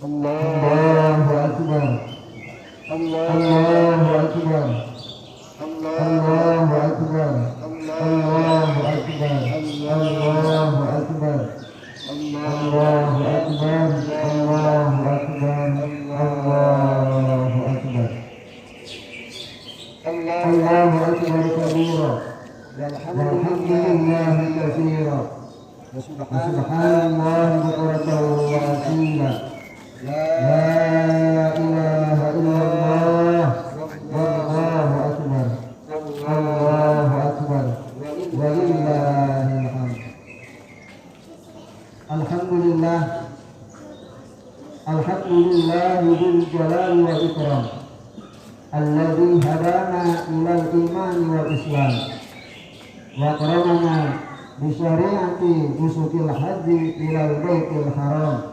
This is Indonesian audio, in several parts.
Allahu Akbar. Allahu Akbar. Allahu Akbar. Allahu Akbar. Allahu Akbar. Allahu Akbar. Allahu Akbar. Allahu Akbar. Allahu Akbar kabira. Walhamdulillahi katsira. Subhanallahi bukratan wa asila. La ilaha illallah. Wallahu akbar. Allahu akbar. Walillahil hamd. Alhamdulillah. Alhamdulillah dzul jalali wal ikram. Alladzi hadana ilal iman wal islam. Wa karamana bi syariati usukil haji ilal baitil haram.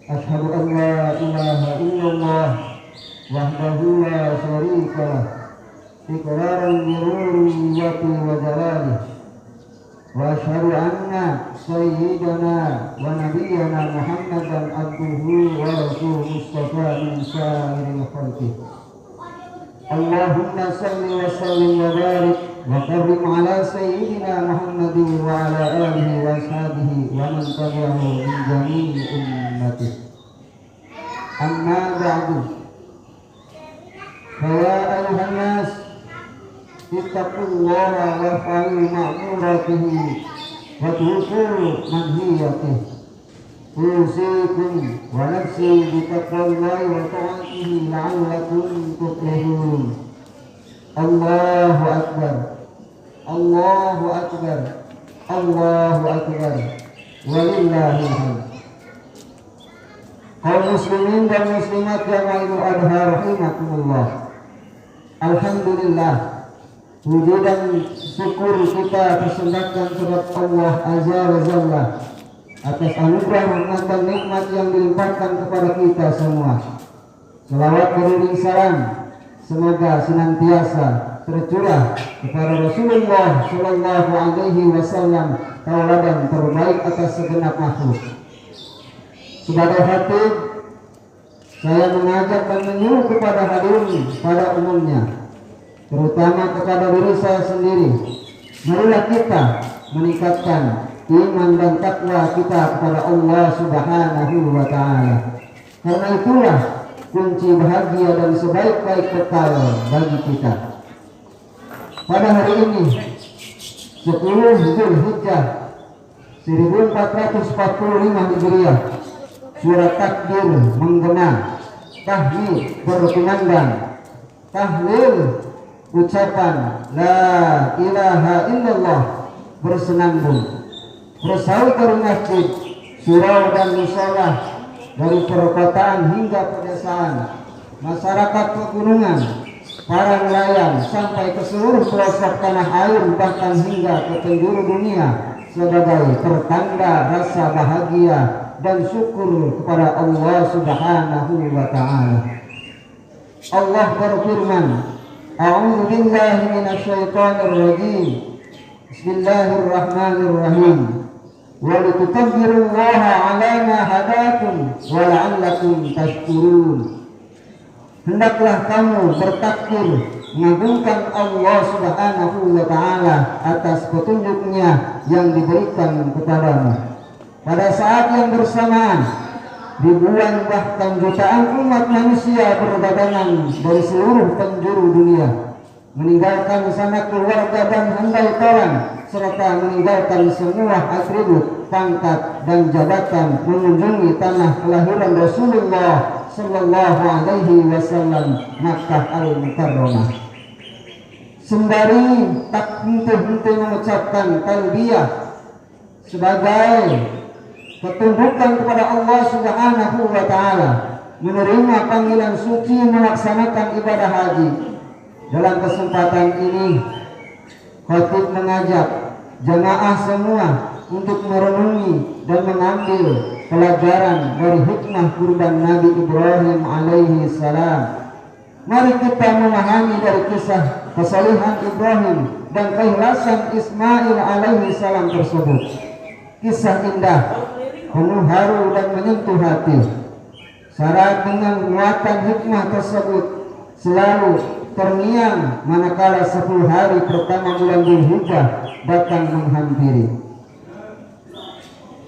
Asyhadu an la ilaha illallah wahdahu la syarika lah iqraran bi rububiyyati wa jalalihi wa asyhadu anna sayyidana wa nabiyyana Muhammadan abduhu wa rasuluhu mustafa min sa'iril khalqi. Allahumma salli wa sallim wa barik wa karrim ala sayyidina Muhammadin wa ala alihi wa ashabihi wa man tabi'ahu min jami'i ummatihi. Amma ba'du. Ya ayuhan nas, ittaqullaha wa fa'alu ma'muratihi wa tuqu manhiyatihi. Usikum wa nafsi bi taqwallahi wa ta'atihi la'allakum tuflihun. Allahu akbar. Allahu akbar. Allahu akbar. Walillahil hamd. Kaum muslimin dan muslimat yang Idul Adha rahimakumullah. Alhamdulillah, puji dan syukur kita persembahkan kepada Allah Azza wa Jalla atas anugerah rahmat dan nikmat yang dilimpahkan kepada kita semua. Selawat beriring salam semoga senantiasa tercurah kepada Rasulullah sallallahu alaihi wasallam, tauladan terbaik atas segenap makhluk. Sebagai khatib, saya mengajak dan menyuruh kepada hadirin pada umumnya, terutama kepada diri saya sendiri, marilah kita meningkatkan iman dan takwa kita kepada Allah Subhanahu wa ta'ala. Karena itulah kunci bahagia dan sebaik-baik bekal bagi kita. Pada hari ini 10 Zulhijjah 1445 Hijriah, surat takbir menggema, tahmid berkumandang, tahlil ucapan la ilaha illallah bersenandung, bersaut dari masjid, surau dan musola, dari perkotaan hingga pedesaan, masyarakat pegunungan, para nelayan sampai ke seluruh pelosok tanah air, bahkan hingga ke penjuru dunia, sebagai pertanda rasa bahagia dan syukur kepada Allah Subhanahu wa ta'ala. Allah berfirman, A'udzu billahi minasyaitonir rajim. Bismillahirrahmanirrahim. Wa litukabbirullaha 'ala ma hadakum wa la'allakum tashkurun. Hendaklah kamu bertakbir, mengagungkan Allah Subhanahu wa ta'ala atas petunjuknya yang diberikan kepadamu. Pada saat yang bersamaan, ribuan bahkan jutaan umat manusia berdatangan dari seluruh penjuru dunia, meninggalkan sanak keluarga dan handai-taran, serta meninggalkan semua atribut, pangkat dan jabatan, mengunjungi tanah kelahiran Rasulullah sallallahu alaihi wasallam, Makkah al-Mukarramah. Sembari tak henti-henti mengucapkan talbiyah sebagai ketundukan kepada Allah Subhanahu wa ta'ala, menerima panggilan suci melaksanakan ibadah haji. Dalam kesempatan ini, khatib mengajak jamaah semua untuk merenungi dan mengambil pelajaran dari hikmah kurban Nabi Ibrahim alaihi salam. Mari kita memahami dari kisah kesalihan Ibrahim dan keikhlasan Ismail alaihi salam tersebut. Kisah indah, penuh haru dan menyentuh hati. Syarat dengan muatan hikmah tersebut selalu terngiang manakala 10 hari pertama bulan Dzulhijjah datang menghampiri.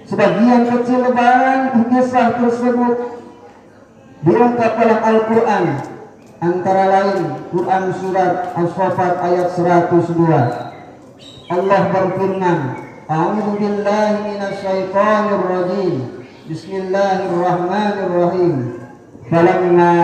Sebagian kecil lebaran kisah tersebut diungkap dalam Al-Quran, antara lain Quran surat As-Saffat ayat 102. Allah berfirman, A'udzu billahi minasyaitonir rajim. Bismillahirrahmanirrahim. Falamma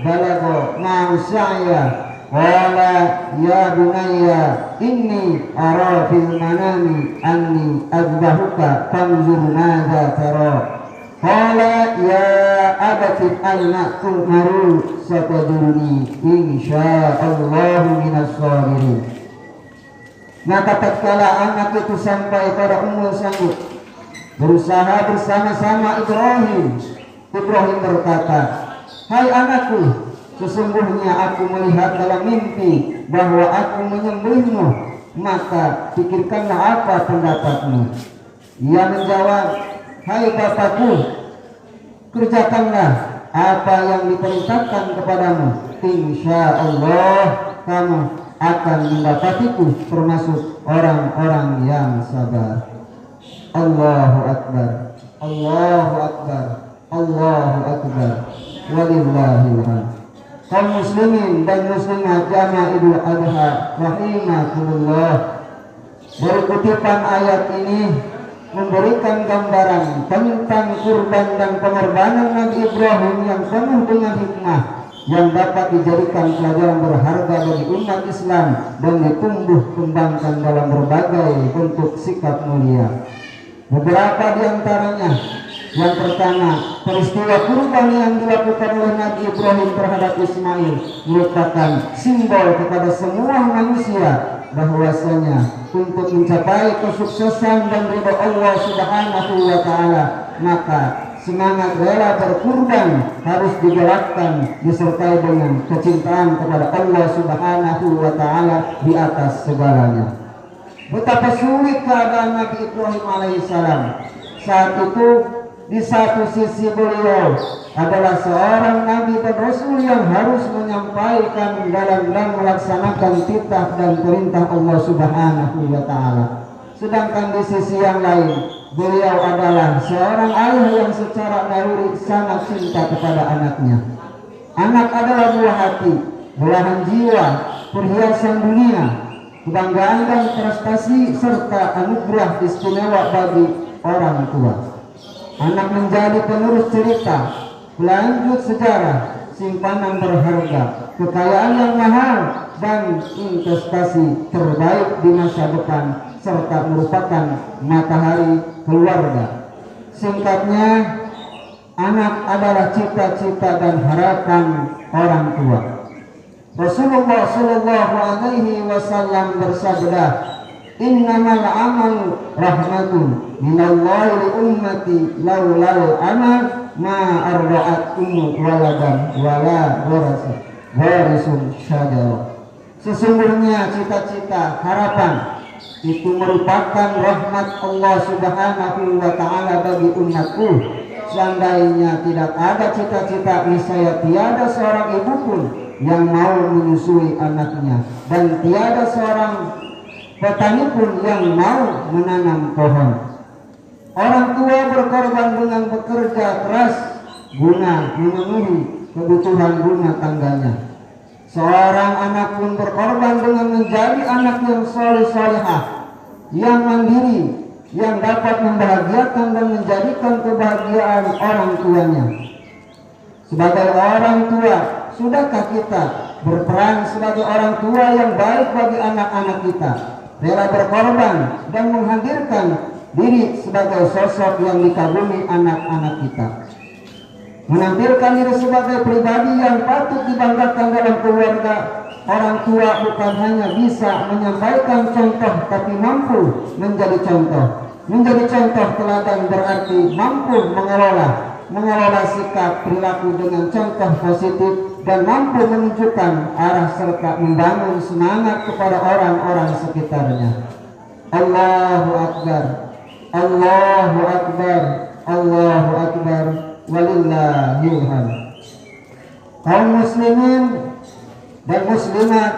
balagha ma'a sa'ya qala ya bunayya inni ara fil manami anni azbahuka fanzur madza tara. Qala ya abati alma tu'maru satajuruni insyaallahu minas sabirin. Maka tatkala anak itu sampai pada umur sanggup berusaha bersama-sama Ibrahim berkata, hai anakku, sesungguhnya aku melihat dalam mimpi bahwa aku menyembelihmu, maka pikirkanlah apa pendapatmu. Ia menjawab, hai bapakku, kerjakanlah apa yang diperintahkan kepadamu, insya Allah kamu akan mendapatiku termasuk orang-orang yang sabar. Allahu Akbar, Allahu Akbar, Allahu Akbar, walillahil hamd. Kaum muslimin dan muslimat jamaah Idul Adha rahimakumullah, dari kutipan ayat ini memberikan gambaran tentang kurban dan pengorbanan Nabi Ibrahim yang penuh dengan hikmah, yang dapat dijadikan pelajaran berharga bagi umat Islam dan ditumbuh kembangkan dalam berbagai bentuk sikap mulia. Beberapa di antaranya, yang pertama, peristiwa kurban yang dilakukan oleh Nabi Ibrahim terhadap Ismail merupakan simbol kepada semua manusia bahwasanya untuk mencapai kesuksesan dan ridha Allah Subhanahu wa taala, maka semangat rela berkurban harus digerakkan disertai dengan kecintaan kepada Allah Subhanahu wa taala di atas segalanya. Betapa sulit keadaan Nabi Ibrahim alaihissalam saat itu. Di satu sisi beliau adalah seorang nabi dan rasul yang harus menyampaikan dan melaksanakan titah dan perintah Allah Subhanahu wa taala. Sedangkan di sisi yang lain, beliau adalah seorang ayah yang secara naluri sangat cinta kepada anaknya. Anak adalah buah hati, belahan jiwa, perhiasan dunia, kebanggaan dan prestasi serta anugerah istimewa bagi orang tua. Anak menjadi penerus cerita, pelanjut sejarah, simpanan berharga, kekayaan yang mahal, dan investasi terbaik di masa depan, serta merupakan matahari keluarga. Singkatnya, anak adalah cita-cita dan harapan orang tua. Rasulullah Shallallahu Alaihi Wasallam bersabda, innamal amal rahmatun minallahi li ummati laulal amal ma arba'at ummu waladan wala warisun syajarah. Sesungguhnya cita-cita harapan itu merupakan rahmat Allah Subhanahu wa taala bagi umatku. Seandainya tidak ada cita-cita, niscaya tiada seorang ibu pun yang mau menyusui anaknya, dan tiada seorang petani pun yang mau menanam pohon. Orang tua berkorban dengan bekerja keras guna memenuhi kebutuhan rumah tangganya. Seorang anak pun berkorban dengan menjadi anak yang soleh-solehah, yang mandiri, yang dapat membahagiakan dan menjadikan kebahagiaan orang tuanya. Sebagai orang tua, sudahkah kita berperan sebagai orang tua yang baik bagi anak-anak kita, rela berkorban dan menghadirkan diri sebagai sosok yang dikagumi anak-anak kita, menampilkan diri sebagai pribadi yang patut dibanggakan dalam keluarga? Orang tua bukan hanya bisa menyampaikan contoh, tapi mampu menjadi contoh. Menjadi contoh teladan berarti mampu mengelola sikap perilaku dengan contoh positif dan mampu menunjukkan arah serta membangun semangat kepada orang-orang sekitarnya. Allahu Akbar, Allahu Akbar, Allahu Akbar, walillahil hamd. Kaum muslimin dan muslimat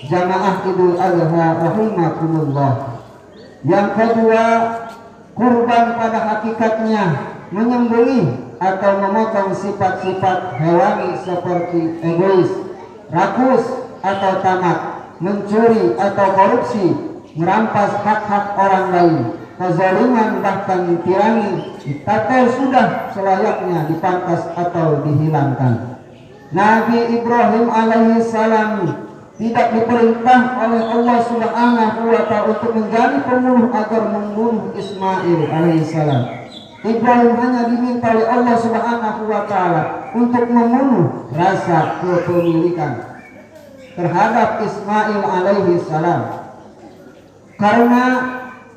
jamaah Idul Adha rahimakumullah. Yang kedua, kurban pada hakikatnya menyembelih atau memotong sifat-sifat hewani seperti egois, rakus atau tamak, mencuri atau korupsi, merampas hak-hak orang lain, kezaliman bahkan tirani, atau sudah selayaknya dipangkas atau dihilangkan. Nabi Ibrahim alaihi salam tidak diperintah oleh Allah Subhanahu wa ta'ala untuk menjadi pembunuh agar membunuh Ismail alaihi salam. Ibrahim hanya diminta oleh Allah Subhanahu wa ta'ala untuk membunuh rasa kepemilikan terhadap Ismail alaihi salam. Karena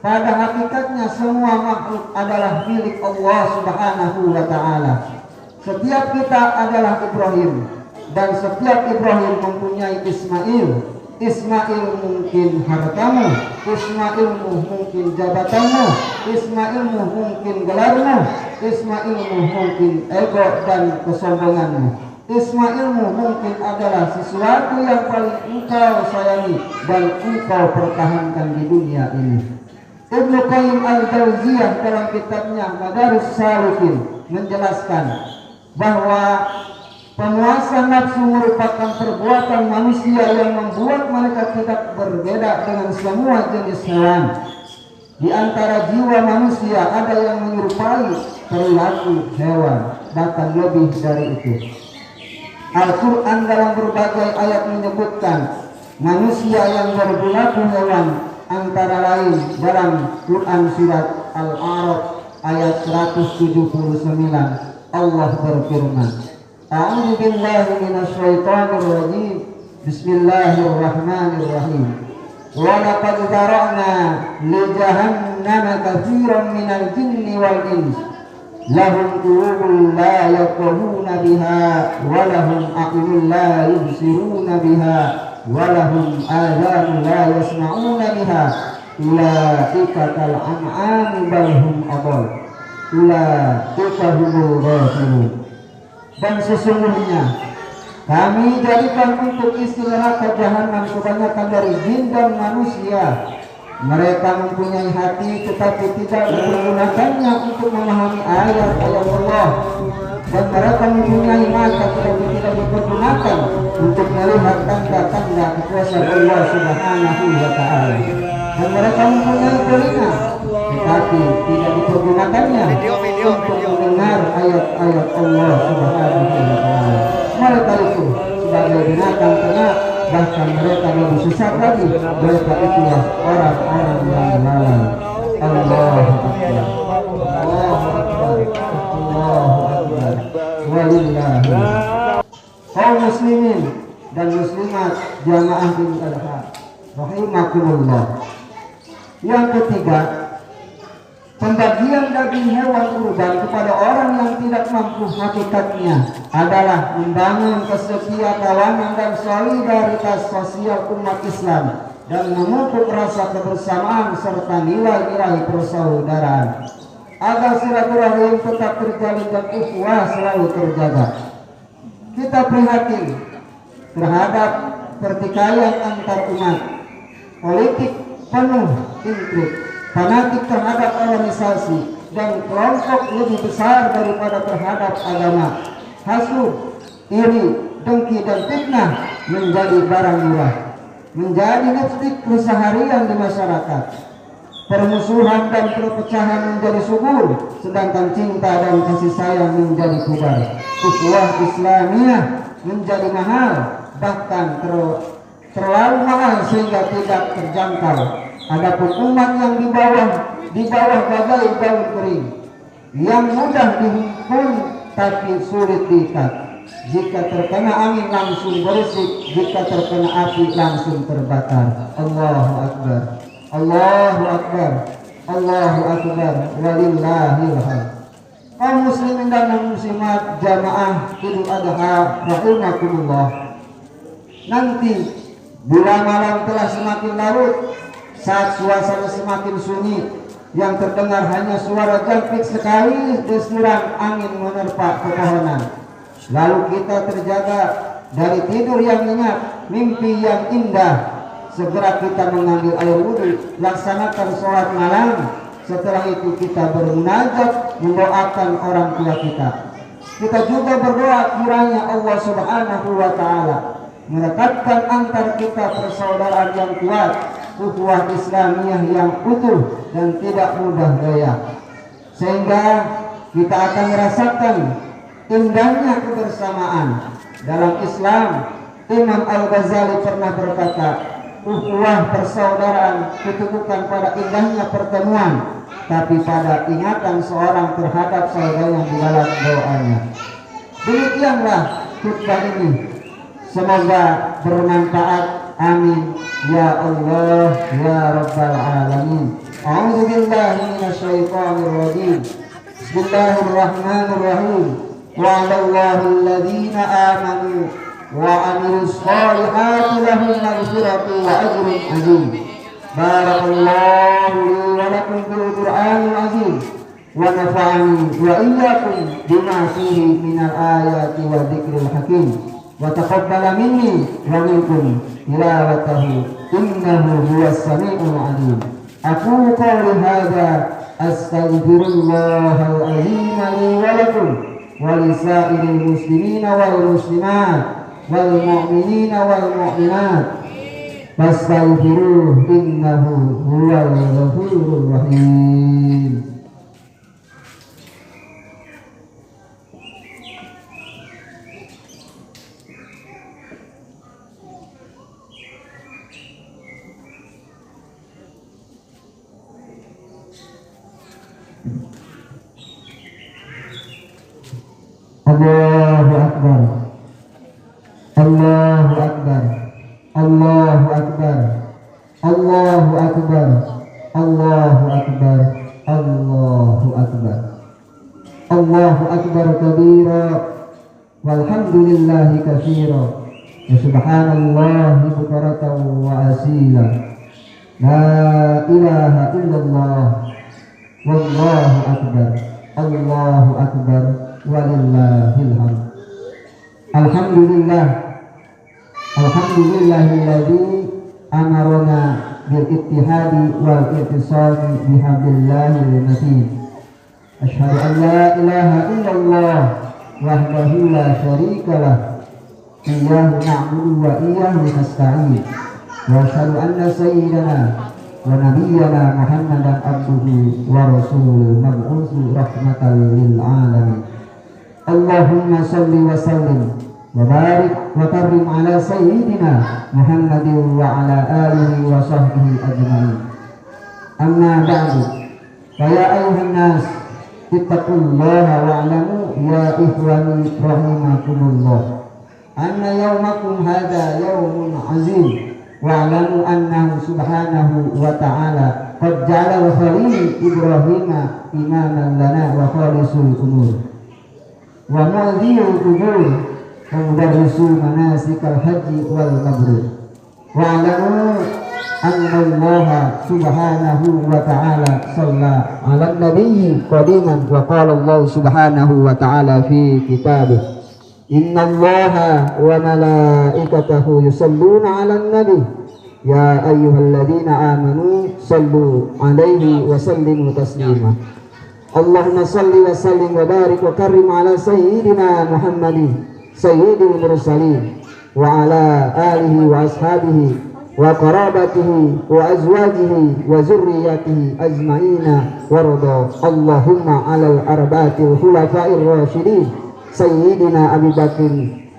pada hakikatnya semua makhluk adalah milik Allah Subhanahu wa ta'ala. Setiap kita adalah Ibrahim, dan setiap Ibrahim mempunyai Ismail. Ismail mungkin hartamu, Ismailmu mungkin jabatanmu, Ismailmu mungkin gelarmu, Ismailmu mungkin ego dan kesombonganmu, Ismailmu mungkin adalah sesuatu yang paling engkau sayangi dan engkau pertahankan di dunia ini. Ibnu Qayyim al-Jauziyah dalam kitabnya Madaris Salikin menjelaskan bahwa penguasa nafsu merupakan perbuatan manusia yang membuat mereka tidak berbeda dengan semua jenis hewan. Di antara jiwa manusia ada yang menyerupai perilaku hewan, bahkan lebih dari itu. Al-Quran dalam berbagai ayat menyebutkan manusia yang berperilaku hewan, antara lain dalam Quran surat Al-A'raf ayat 179 Allah berfirman, A'udzu billahi minasy syaithanir rajim. Bismillahirrahmanirrahim. Wa laqad zara'na li jahannama katsiran minal jinni wal ins. Lahum qulubun la yafqahuna biha wa lahum a'yunun la yubsiruna biha wa lahum adhanun la yasma'una biha. Ulaika kal an'ami bal hum adall. Ulaika humul ghafilun. Dan sesungguhnya kami jadikan untuk isi neraka jahanam kebanyakan dari jin dan manusia. Mereka mempunyai hati tetapi tidak menggunakannya untuk memahami ayat-ayat Allah, dan mereka mempunyai mata tetapi tidak dipergunakan untuk melihat tanda-tanda kekuasaan Allah Subhanahu wa ta'ala, dan mereka mempunyai telinga tetapi tidak dipergunakannya untuk mendengar ayat-ayat Allah Subhanahu wa ta'ala. Mereka itu sebagai binatang ternak, bahkan mereka lebih sesat lagi. Mereka itulah orang-orang yang lalai. Allahu Akbar, Allahu Akbar, Allahu Akbar. Walillahi. Kaum muslimin dan muslimat jamaah Idul Adha rahimakumullah. Yang ketiga, pembagian daging hewan kurban kepada orang yang tidak mampu hakikatnya adalah membangun kesetiakawanan dan solidaritas sosial umat Islam dan memupuk rasa kebersamaan serta nilai-nilai persaudaraan agar silaturahim tetap terjalin dan ukhuwah selalu terjaga. Kita prihatin terhadap pertikaian antar umat, politik penuh intrik, fanatik terhadap organisasi, dan kelompok lebih besar daripada terhadap agama. Hasud, iri, dengki, dan fitnah menjadi barang murah, menjadi lipstik keseharian di masyarakat. Permusuhan dan perpecahan menjadi subur, sedangkan cinta dan kasih sayang menjadi pudar. Ukhuwah Islamiyah menjadi mahal, bahkan terlalu mahal sehingga tidak terjangkau. Adapun umat yang di bawah bagai daun kering yang mudah dihimpun tapi sulit diikat. Jika terkena angin langsung berisik, jika terkena api langsung terbakar. Allahu Akbar, Allahu Akbar, Allahu Akbar, walillahil hamd. Kaum muslimin dan muslimat jamaah Idul Adha rahimakumullah. Nanti bila malam telah semakin larut, saat suasana semakin sunyi, yang terdengar hanya suara jampik sekali desiran angin menerpa pepohonan. Lalu kita terjaga dari tidur yang nyenyak, mimpi yang indah. Segera kita mengambil air wudhu, laksanakan sholat malam. Setelah itu kita bermunajat, mendoakan orang tua kita. Kita juga berdoa kiranya Allah Subhanahu wa Ta'ala merekatkan antar kita persaudaraan yang kuat, ukhuwah Islamiyah yang utuh dan tidak mudah goyah, sehingga kita akan merasakan indahnya kebersamaan dalam Islam. Imam Al-Ghazali pernah berkata, ukhuwah persaudaraan ditentukan pada indahnya pertemuan, tapi pada ingatan seorang terhadap saudaranya di dalam doanya. Demikianlah khutbah ini, semoga bermanfaat. Amin ya Allah ya Rabbal Alamin. A'udzu billahi minasyaitonir rajim. Bismillahirrahmanirrahim. Wa'adallahu alladhina amanu wa 'amilus shalihati lahum maghfiratun wa ajrun 'azim. Barakallahu li wa lakum bil Qur'anil 'azim wa nafa'ani wa iyyakum bima fihi minal ayati wa dzikril hakim. Wa taqabbala minni wa minkum tilawatahu innahu huwas sami'ul 'alim. Aqulu qawli hadza astaghfirullahal 'azim li wa lakum wa lisa'iril muslimina wal muslimat wal mu'minina wal mu'minat fastaghfiruhu innahu huwal ghafurur rahim. Allahu Akbar, Allahu Akbar, Allahu Akbar, Allahu Akbar, Allahu Akbar, Allahu Akbar, Allahu Akbar kabira, walhamdulillahi katsira, wa subhanallahi bukratan wa asila, la ilaha illallah, wallahu akbar, Allahu akbar, walillahil hamd. Alhamdulillah, alhamdulillahilladzi amarona bil ittihadi wal ittisami bihablillahil matin. Asyhadu an la ilaha illallah wahdahu la syarikalah, iyyahu na'budu wa iyyahu nasta'in. Wa asyhadu anna sayyidana wa nabiyyana Muhammadan abduhu wa rasuluhu mab'utsu rahmatan lil alamin. Allahumma salli wa sallim wa barik wa karim ala sayyidina Muhammadin wa ala alihi wa sahbihi ajma'in. Amma ba'du, fa ya ayyuhan nas ittaqullaha wa'lamu ya ikhwani rahimakumullah anna yawmakum hadha yawmun azim wa'lamu annahu subhanahu wa ta'ala qad ja'ala khalil Ibrahima imaman lana wa khalisul umur wa mu'dhiyul qubur wa mudarrisu manasikal haji wal mabrur. Wa'lamu anna Allah subhanahu wa ta'ala shalla 'alan nabiyyi qadiman wa qala Allah subhanahu wa ta'ala fi kitabih inna Allaha wa malaikatahu yusalluna 'alan nabi ya ayyuhalladzina amanu sallu 'alaihi wa sallimu taslima. Allahumma salli wa sallim wa barik wa karim ala sayyidina Muhammadin sayyidil mursalin wa ala alihi wa ashabihi wa qarabatihi wa azwajihi wa zurriyatihi ajma'ina warada. Allahumma ala al-arba'atil khulafa'ir rasyidin sayyidina Abi Bakr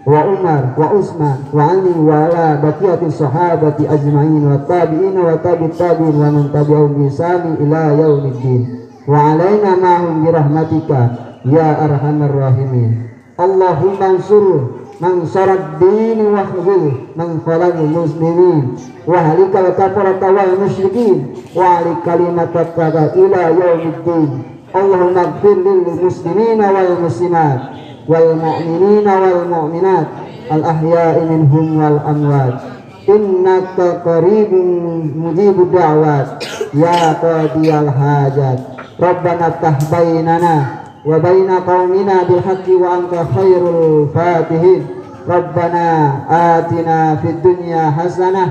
wa Umar wa Utsman wa Ali wa ala baqiyatis sahabati ajma'in wa tabi'in wa tabi'it tabi'in wa man tabi'ahum bi ihsan ila yaumiddin wa alaina ma'hum bi rahmatika ya arhamar rahimin. Allahumma ansur man syarad din wa khudh man khalal muslimin wa halikal kafarata wal musyrikin wa ali kalimataka ila yaumiddin. Allahumma ighfir lil muslimina wal muslimat wal mu'minina wal mu'minat al ahya'i minhum wal amwat innaka qaribun mujibud da'wat ya qadiyal hajat. Rabbana ftah bainana wa baina qaumina bil haqqi wa anta khairul fatihin. Rabbana atina fid dunya hasanah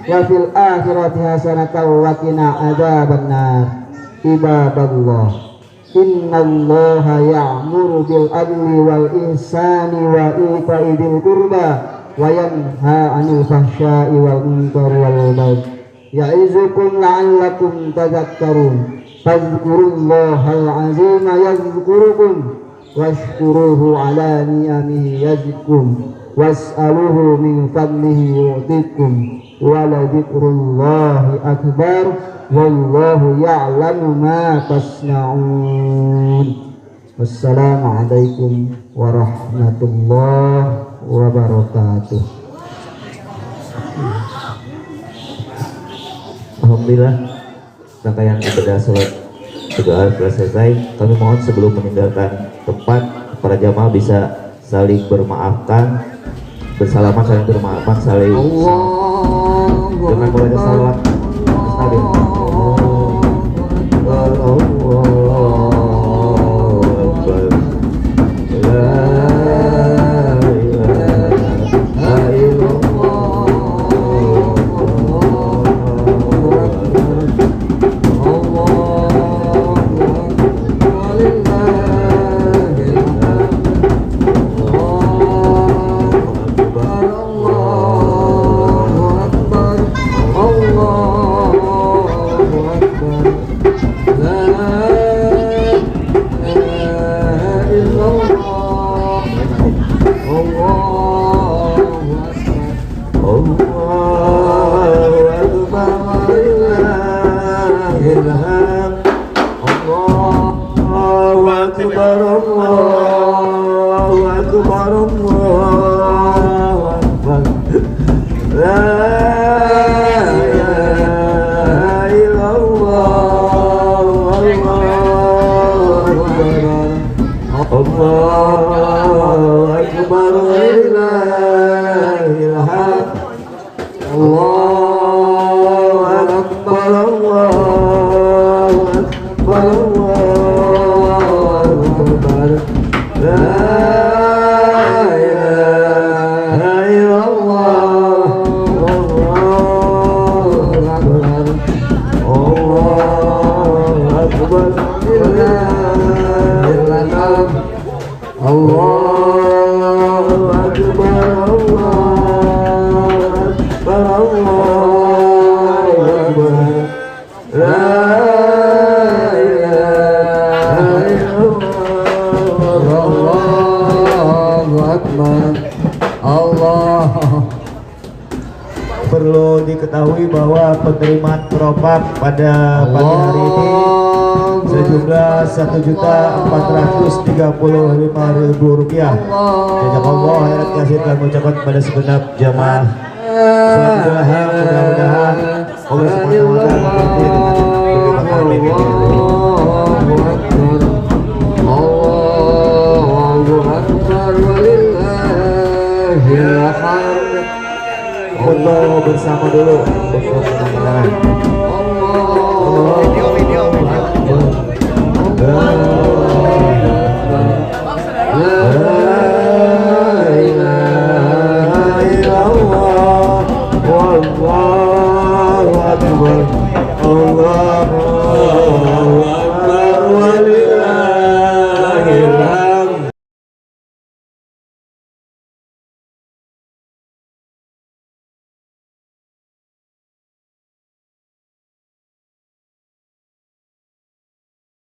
wa fil akhirati hasanatan wa qina adzabannar. Ibadallah, innallaha ya'muru bil adli wal ihsani wa ita'i dzil qurba wa yanha 'anil fahsya'i wal munkari wal baghi ya'izukum la'allakum tadhakkarun. Fadhkurullahal 'azima yadhkurukum washkuruhu 'ala ni'amihi yazidkum was'aluhu min fadlihi yu'tikum wa la dzikrullahi akbar wallahu ya'lamu ma tasna'un. Wassalamualaikum warahmatullahi wabarakatuh. Alhamdulillah, rangkaian ibadah sholat telah selesai. Kami mohon sebelum meninggalkan tempat, para jamaah bisa saling bermaafkan, bersalaman, saling bermaafkan, saling dengan membaca salawat Nabi. Perlu diketahui bahwa penerimaan propam pada pagi hari ini sejumlah Rp1.435.000. Jazakallah khairan katsir, kami ucapkan kepada segenap jamaah sholat Idul Adha. Mudah-mudahan Allah Subhanahu wa taala memberkati dengan berlimpah amin. Allahu akbar walillahil hamd. Foto bersama dulu untuk kenang-kenangan.